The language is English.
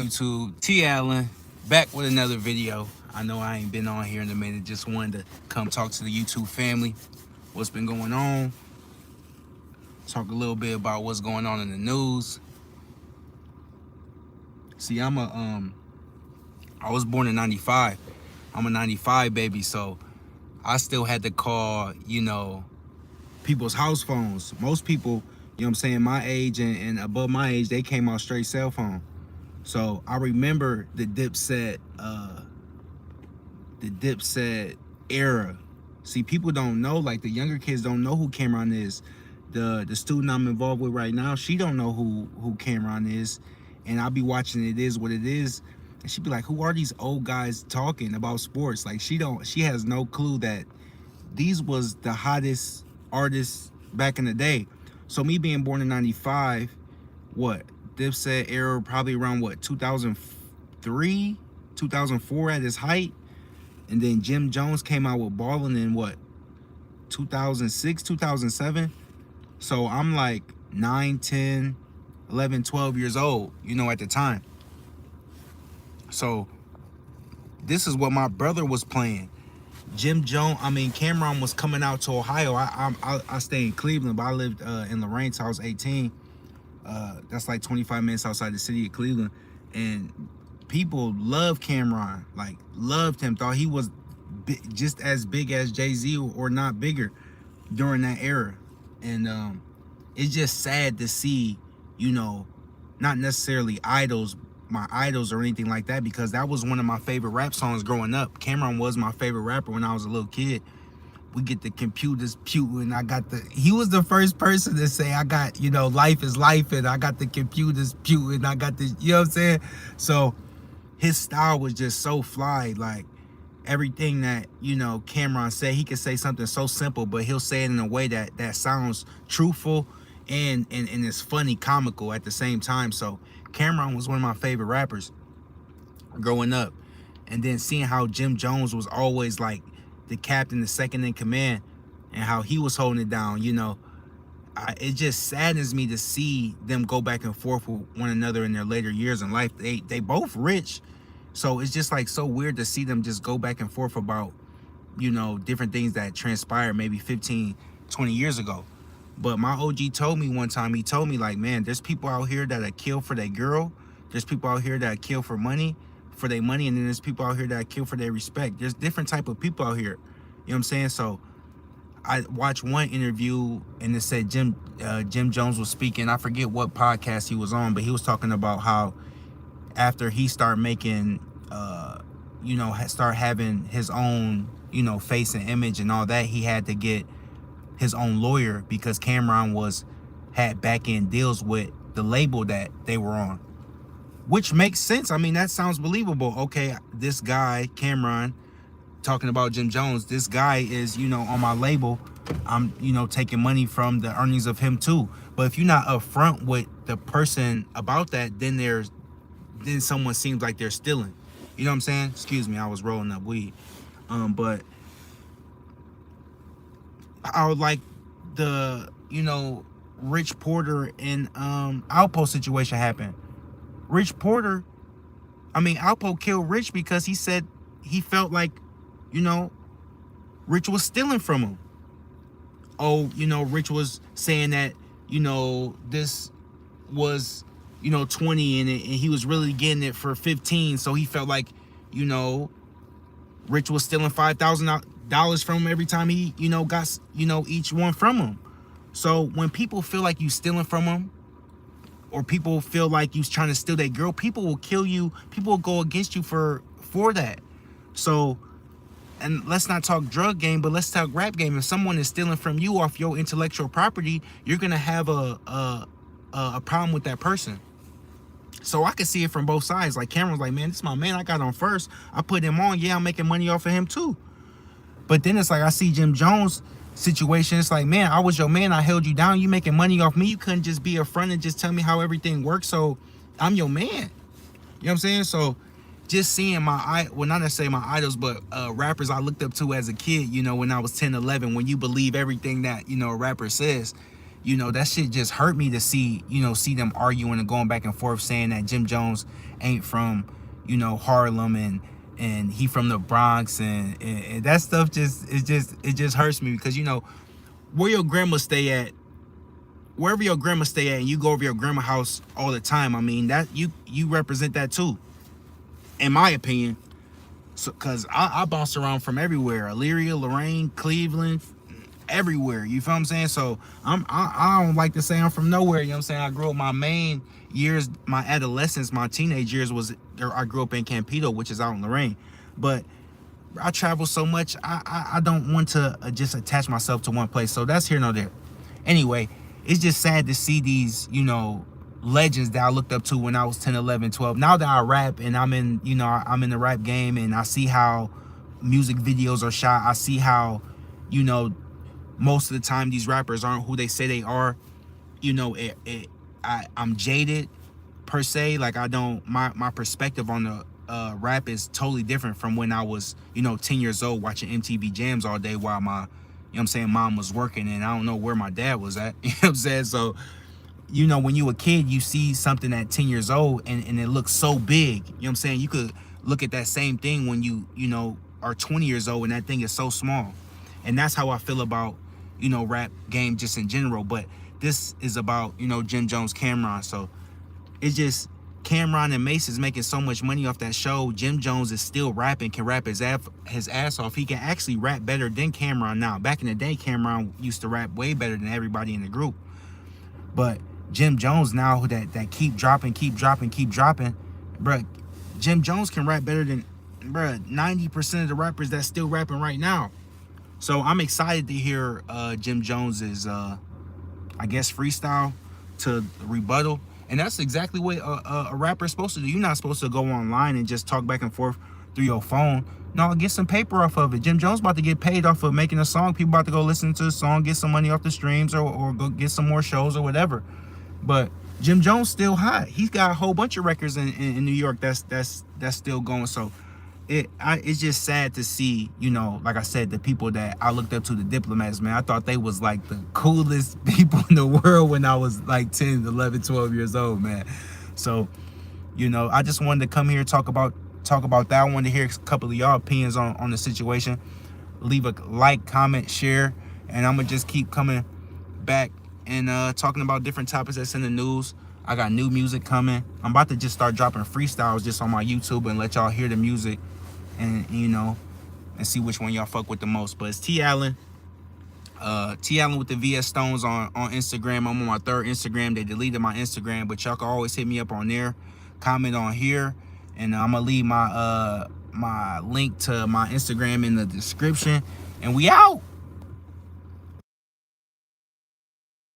YouTube, T Allen, back with another video. I know I ain't been on here in a minute. Just wanted to come talk to the YouTube family. What's been going on? Talk a little bit about what's going on in the news. See, I was born in '95. I'm a '95 baby, so I still had to call, people's house phones. Most people, what I'm saying, my age and above my age, they came out straight cell phone. So I remember the Dipset era. See, people don't know, like the younger kids don't know who Cameron is. The student I'm involved with right now, she don't know who Cameron is. And I'll be watching It Is What It Is, and she'd be like, who are these old guys talking about sports? Like she has no clue that these was the hottest artists back in the day. So me being born in '95, what, Dipset era probably around what, 2003, 2004 at its height, and then Jim Jones came out with Ballin' in what, 2006, 2007. So I'm like 9, 10, 11, 12 years old, at the time. So this is what my brother was playing. Cameron was coming out to Ohio. I stay in Cleveland, but I lived in Lorraine till I was 18. That's like 25 minutes outside the city of Cleveland. And people loved Cameron, like loved him, thought he was just as big as Jay-Z or not bigger during that era. And it's just sad to see, not necessarily my idols or anything like that, because that was one of my favorite rap songs growing up. Cameron was my favorite rapper when I was a little kid. We get the computers pewing. He was the first person to say, I got, life is life, and I got the computers pewing. I got the, you know what I'm saying? So his style was just so fly. Like everything that, Cameron said, he could say something so simple, but he'll say it in a way that sounds truthful and it's funny, comical at the same time. So Cameron was one of my favorite rappers growing up. And then seeing how Jim Jones was always like the captain, the second in command, and how he was holding it down, it just saddens me to see them go back and forth with one another in their later years in life. They both rich. So it's just like so weird to see them just go back and forth about, different things that transpired maybe 15, 20 years ago. But my OG told me one time, he told me like, man, there's people out here that are kill for their girl. There's people out here that kill for their money. And then there's people out here that kill for their respect. There's different type of people out here. You know what I'm saying? So I watched one interview and it said Jim Jones was speaking. I forget what podcast he was on, but he was talking about how after he started making, start having his own, face and image and all that, he had to get his own lawyer because Cameron had back end deals with the label that they were on, which makes sense. I mean, that sounds believable. Okay, this guy Cameron, talking about Jim Jones, this guy is on my label. I'm taking money from the earnings of him too. But if you're not upfront with the person about that, then someone seems like they're stealing. You know what I'm saying? Excuse me, I was rolling up weed. But I would like the, Rich Porter and Alpo situation happened. Alpo killed Rich because he said he felt like, Rich was stealing from him. Oh, Rich was saying that, this was, 20 and he was really getting it for 15. So he felt like, Rich was stealing $5,000 from him every time he, got, each one from him. So when people feel like you stealing from them, or people feel like you trying to steal their girl, people will kill you. People will go against you for that. So, and let's not talk drug game, but let's talk rap game. If someone is stealing from you off your intellectual property, you're gonna have a problem with that person. So I could see it from both sides. Like Cameron's like, man, this is my man. I got on first. I put him on. Yeah, I'm making money off of him too. But then it's like I see Jim Jones situation. It's like, man, I was your man. I held you down. You making money off me. You couldn't just be upfront and just tell me how everything works. So I'm your man. You know what I'm saying? So just seeing not necessarily my idols, but rappers I looked up to as a kid, when I was 10, 11, when you believe everything that, a rapper says, you know, that shit just hurt me to see, you know, see them arguing and going back and forth saying that Jim Jones ain't from, you know, Harlem and he from the Bronx, and that stuff just hurts me, because, you know, where your grandma stay at, wherever your grandma stay at, and you go over your grandma house all the time, I mean, that you represent that too, in my opinion. So, cause I bounce around from everywhere, Elyria, Lorraine, Cleveland, everywhere. You feel what I'm saying? So I don't like to say I'm from nowhere. You know what I'm saying? I grew up, my main years, my adolescence, my teenage years was, I grew up in Campedo, which is out in Lorraine. But I travel so much, I don't want to just attach myself to one place. So that's here nor there. Anyway, it's just sad to see these, you know, legends that I looked up to when I was 10, 11, 12. Now that I rap and I'm in, you know, I'm in the rap game, and I see how music videos are shot. I see how, you know, most of the time these rappers aren't who they say they are. You know, I'm jaded per se. Like, I don't, my perspective on the rap is totally different from when I was, you know, 10 years old watching MTV Jams all day while my, you know what I'm saying, mom was working, and I don't know where my dad was at. You know what I'm saying? So, you know, when you a kid, you see something at 10 years old and it looks so big. You know what I'm saying? You could look at that same thing when you know, are 20 years old and that thing is so small. And that's how I feel about, you know, rap game just in general. But this is about, you know, Jim Jones, Cameron. So it's just, Cameron and Mace is making so much money off that show. Jim Jones is still rapping, can rap his ass off. He can actually rap better than Cameron now. Back in the day, Cameron used to rap way better than everybody in the group. But Jim Jones now, that keep dropping, bruh, Jim Jones can rap better than, bruh, 90% of the rappers that's still rapping right now. So I'm excited to hear Jim Jones's, I guess, freestyle to rebuttal. And that's exactly what a rapper is supposed to do. You're not supposed to go online and just talk back and forth through your phone. No, get some paper off of it. Jim Jones about to get paid off of making a song. People about to go listen to the song, get some money off the streams, or go get some more shows or whatever. But Jim Jones still hot. He's got a whole bunch of records in New York that's still going. So it's just sad to see, you know, like I said, the people that I looked up to, the Diplomats, man. I thought they was like the coolest people in the world when I was like 10, 11, 12 years old, man. So, you know, I just wanted to come here and talk about that. I wanted to hear a couple of y'all opinions on the situation. Leave a like, comment, share, and I'm gonna just keep coming back and talking about different topics that's in the news. I got new music coming. I'm about to just start dropping freestyles just on my YouTube and let y'all hear the music, and, you know, and see which one y'all fuck with the most. But it's T Allen. T Allen with the VS Stones on Instagram. I'm on my third Instagram. They deleted my Instagram, but y'all can always hit me up on there. Comment on here, and I'm gonna leave my my link to my Instagram in the description. And we out.